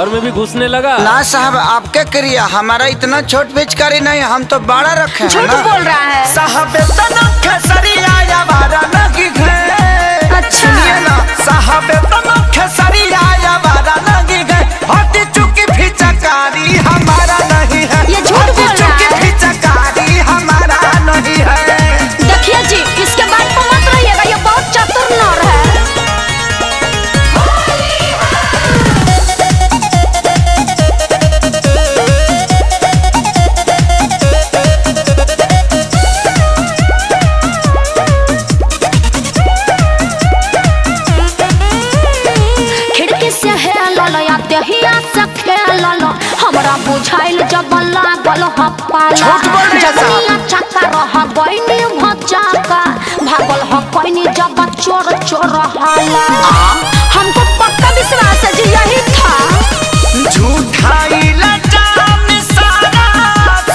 घर में भी घुसने लगा। ना साहब आपके क्रिया, हमारा इतना छोट पिचकारी नहीं, हम तो बड़ा रखे हैं। झूठ बोल रहा है साहब खेसरिया या बारा लगी गए। अच्छा सुनिए ना साहब खेसरिया या बारा लगी गए। हटी चुकी पिचकारी हमारा नहीं है। ये झूठ बोल रहा है। पिचकारी हमारा नहीं है। देखिए जी, इसके बाद तो मत रहिएगा, ये बहुत चतुर नर है। खिड़की से हेलल या देहिया से खेलल, हमरा बुझाइल जब लागल हप्पाला। झूठ बोल रही है साहब। जवनिया चक्का रह गइनी भचाका, भागल ह कइनी जब चोर चोर हाला। हमको पक्का विश्वास है जी, यही था। झूठाई लजाम सारा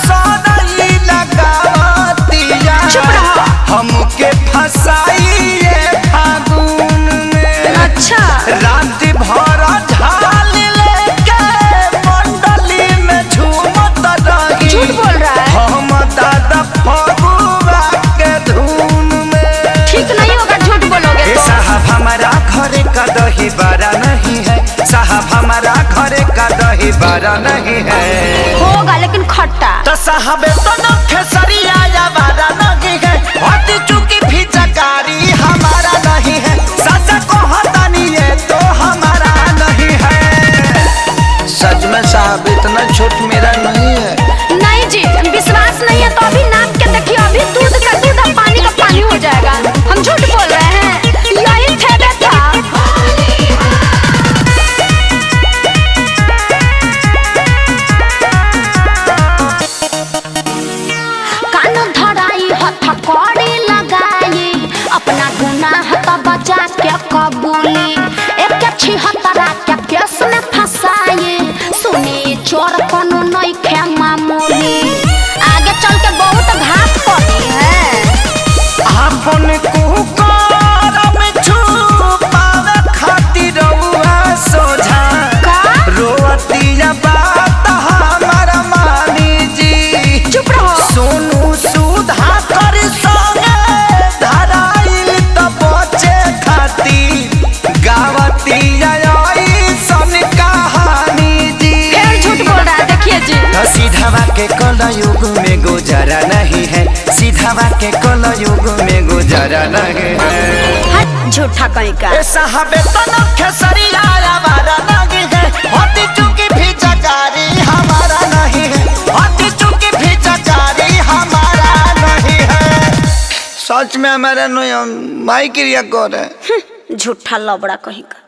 सोनाई लगावतिया। चुप रहो। हमके फसाइए फागुन में। अच्छा रात भर झाल लेके मंडली में झूमत रही। झूठ बोल रहा है। हम दादा फगुआ के धुन में। ठीक नहीं होगा झूठ बोलोगे ए तो। साहब हमारा घरे का दही बड़ा नहीं है। साहब हमारा घरे का दही बड़ा नहीं है। होगा लेकिन खट्टा। तो साहब तो न खेसरिया या बारा नहीं है। हटी चुकी पिचकारी हमारा नहीं है। सच को हटानी है तो हमारा नहीं है। सच में साहब इतना छोट मेरा नहीं है। नहीं जी, विश्वास नहीं है तो अभी नाप के देखिए, अभी दूध का दूध और पानी का पानी हो जाएगा। हम झूठ बोल रहे हैं, यही ठेबे था। कान धराई हथकड़ी लगाई, अपना गुनाह तो बचा के कबूली। एक छिहत्तरा के केस में फंसाई, सुनी चोर कोनो नहीं खे मामूली। आगे चल के बहुत घात पड़ी है। आपन कुकरम छुपावे खातिर रउआ सोझा। का? रोवतिया बात हमारा मानी जी। चुप रहो। सोनू सुधा कर संगे धराइल त बचे खातिर गावतिया ऐसन कहानी जी। फिर झूठ बोल रहा है, देखिए जी। सीधावा के कलयुग में गुजारा नहीं है। सीधावा के कलयुग में गुजारा नहीं है। हट झूठा कहीं का। ए साहब तो न खेसरिया या बारा नहीं है। हटी चुकी पिचकारी हमारा नहीं है। हटी चुकी पिचकारी हमारा नहीं है। सच में हमारा नहीं, माई क्रिया कर है। झूठा लबड़ा कहीं का।